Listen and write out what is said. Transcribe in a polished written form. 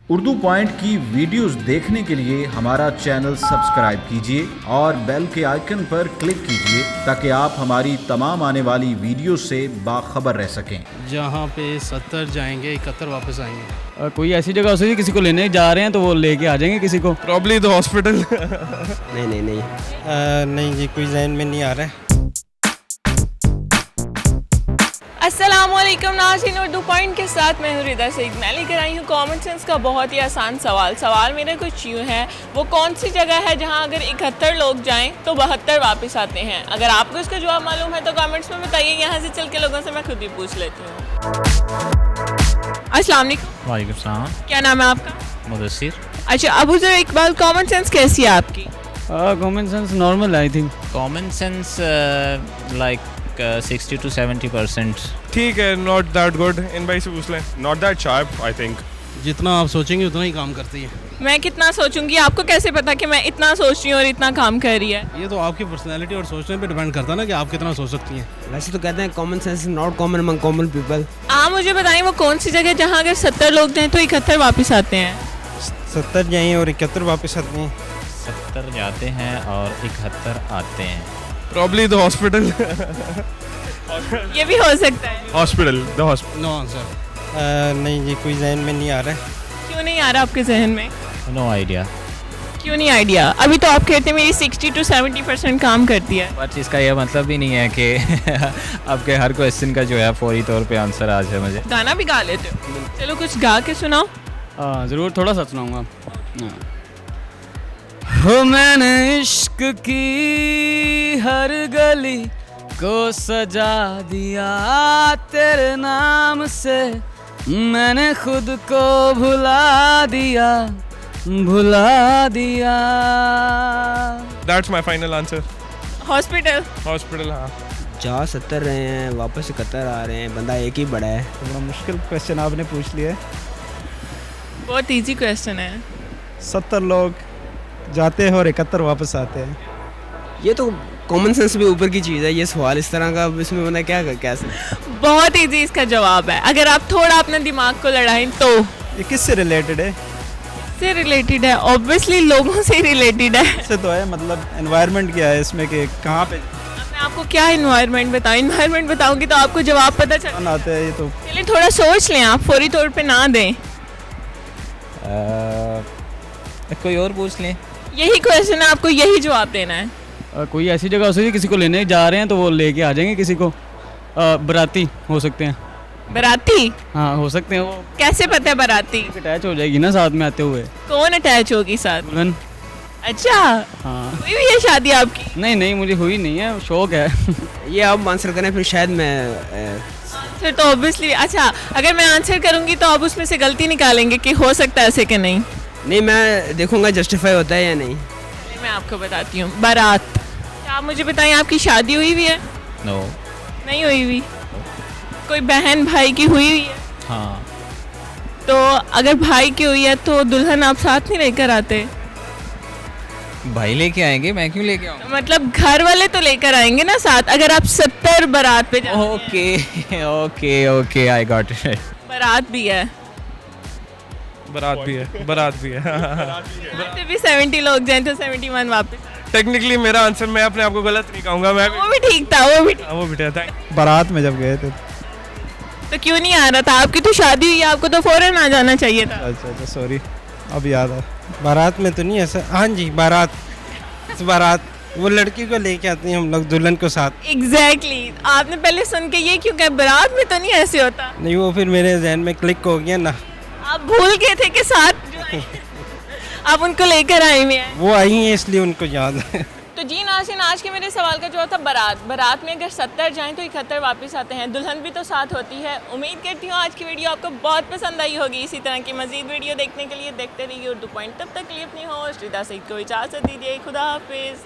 Urdu point की videos देखने के लिए हमारा चैनल सब्सक्राइब कीजिए और बेल के आइकन पर क्लिक कीजिए ताकि आप हमारी तमाम आने वाली वीडियो से बाखबर रह सकें। जहाँ पे 70 जाएंगे 71 वापस आएंगे। कोई ऐसी जगह हो सकती है किसी को लेने जा रहे हैं तो वो लेके आ जाएंगे किसी को। Probably the hospital. नहीं जी, कोई जहन में नहीं आ रहा है। अस्सलामुअलैकुम नाज़रीन, उर्दू पॉइंट के साथ मैं हूँ रिदा सईद। मैं लेकर आई हूँ कॉमन सेंस का बहुत ही आसान सवाल मेरा कुछ यूँ है, वो कौन सी जगह है जहाँ अगर 71 लोग जाएं तो 72 वापस आते हैं। अगर आपको इसका जवाब मालूम है तो कमेंट्स में बताइए, यहाँ से चल के लोगों से मैं खुद ही पूछ लेती हूँ। अस्सलाम वालेकुम। वालेकुम सलाम। क्या नाम है आपका? मुदस्सिर। अच्छा अबू ज़र इकबाल, कॉमन सेंस कैसी है आपकी? Common sense normal I think. Common sense like 60 to 70%। ठीक है, नॉट दैट गुड। इन भाई से पूछ लें। Not that sharp I think. जितना आप सोचेंगे उतना ही काम करती है। मैं कितना सोचूंगी, आपको कैसे पता कि मैं इतना सोच रही हूँ और इतना काम कर रही है? ये तो आपकी पर्सनैलिटी और सोचने पे डिपेंड करता है ना कि आप कितना सोच सकती हैं। वैसे तो कहते हैं common sense is not common among common people. आप मुझे बताएं वो कौन सी जगह जहाँ अगर 70 लोग जाएं तो 71 वापस आते हैं? 70 जाएं और 71 वापस आते हैं। 70 जाते हैं और 71 आते हैं। Probably the hospital. ये भी हो सकता है। Hospital the hospital. No answer. नहीं जी, कोई जहन में नहीं आ रहा है। क्यों नहीं आ रहा आपके जहन में? No idea. क्यों नहीं आइडिया? अभी तो आप कहते हैं मेरी 60 to 70% काम करती है। बट इसका यह मतलब भी नहीं है कि आपके हर क्वेश्चन का जो है फौरी तौर पे आंसर आ जाए मुझे। गाना भी गा लेते हो? चलो कुछ गा के सुनाओ। ज़रूर, थोड़ा सा सुनाऊंगा। हो मैंने इश्क की हर गली को सजा दिया तेरे नाम से, मैंने खुद को भुला दिया। That's my final answer. Hospital. Hospital. हाँ, जा 70 रहे हैं वापस 71 आ रहे हैं, बंदा एक ही बड़ा है। बड़ा मुश्किल क्वेश्चन आपने पूछ लिया है। बहुत इजी क्वेश्चन है। 70 लोग जाते हैं और 71 वापस आते हैं। ये तो कॉमन सेंस भी ऊपर की चीज़ है। ये सवाल इस तरह का, इसमें बंदा क्या कैसे। बहुत इजी इसका जवाब है, अगर आप थोड़ा अपने दिमाग को लड़ाएं तो। ये किससे रिलेटेड है? से रिलेटेड है, ऑब्वियसली लोगों से रिलेटेड है। इससे तो है, मतलब एनवायरनमेंट क्या है इसमें कि कहाँ पे अब मैं आपको क्या इन्वायरमेंट बताऊं? इन्वायरमेंट बताऊंगी तो आपको जवाब पता चल। आते हैं। ये तो चलिए थोड़ा सोच लें, आप फौरी तौर पे ना दें। कोई और पूछ लें। यही क्वेश्चन है, आपको यही जवाब देना है। कोई ऐसी जगह हो सकती है किसी को लेने जा रहे हैं तो वो लेके आ जाएंगे किसी को। बराती हो सकते हैं। बाराती? हाँ हो सकते हैं। वो कैसे पता है बाराती? अटैच हो जाएगी ना साथ में आते हुए। कौन अटैच होगी साथ? दुल्हन। अच्छा, हाँ। हुई हुई है शादी आपकी? नहीं मुझे हुई नहीं है, शौक है। ये आप आंसर करें फिर शायद मैं आंसर तो ऑब्वियसली, अच्छा अगर मैं आंसर करूंगी तो आप उसमें से गलती निकालेंगे कि हो सकता है ऐसे कि नहीं? नहीं, मैं देखूंगा जस्टिफाई होता है या नहीं। चलिए मैं आपको बताती हूँ। बारात। क्या आप मुझे बताएं आपकी शादी हुई हुई है? नो। नहीं हुई हुई? कोई बहन भाई की हुई हुई है? हाँ। तो अगर भाई की हुई है तो दुल्हन आप साथ नहीं लेकर आते? भाई लेके आएंगे, मैं क्यों लेके आऊँ? मतलब घर वाले तो लेकर आएंगे ना साथ, अगर आप 70 बारात पे जाते हैं। Okay I got it. बारात भी है। बारात भी है। बारात भी है। बारात पे भी 70 लोग जाएं तो 71 वापस। टेक्निकली मेरा आंसर, मैं अपने आप को गलत नहीं कहूँगा। मैं वो भी ठीक था, वो भी ठीक। वो भी ठीक था। बारात में जब गए थे। तो क्यों नहीं आ रहा था? आपकी तो शादी हुई है, आपको तो फौरन आ जाना चाहिए था। अच्छा सॉरी, अब याद है। बारात में तो नहीं ऐसा। हाँ जी, बारात वो लड़की को लेके आते हैं हम लोग दुल्हन को साथ। एग्जैक्टली आपने पहले सुन के ये क्यों कहा? बारात में तो नहीं ऐसे होता। नहीं, वो फिर मेरे जहन में क्लिक हो गया ना। आप भूल गए थे कि साथ जो है आप उनको लेकर आए हुए हैं। वो आई हैं इसलिए उनको याद है। तो जी नाज़रीन, आज के मेरे सवाल का जवाब था बारात में अगर 70 जाएं तो 71 वापस आते हैं, दुल्हन भी तो साथ होती है। उम्मीद करती हूँ आज की वीडियो आपको बहुत पसंद आई होगी। इसी तरह की मजीद वीडियो देखने के लिए देखते रहिए उर्दू पॉइंट। तब तक के लिए अपनी होस्ट रिदा सईद को इजाज़त दीजिए। खुदा हाफिज़।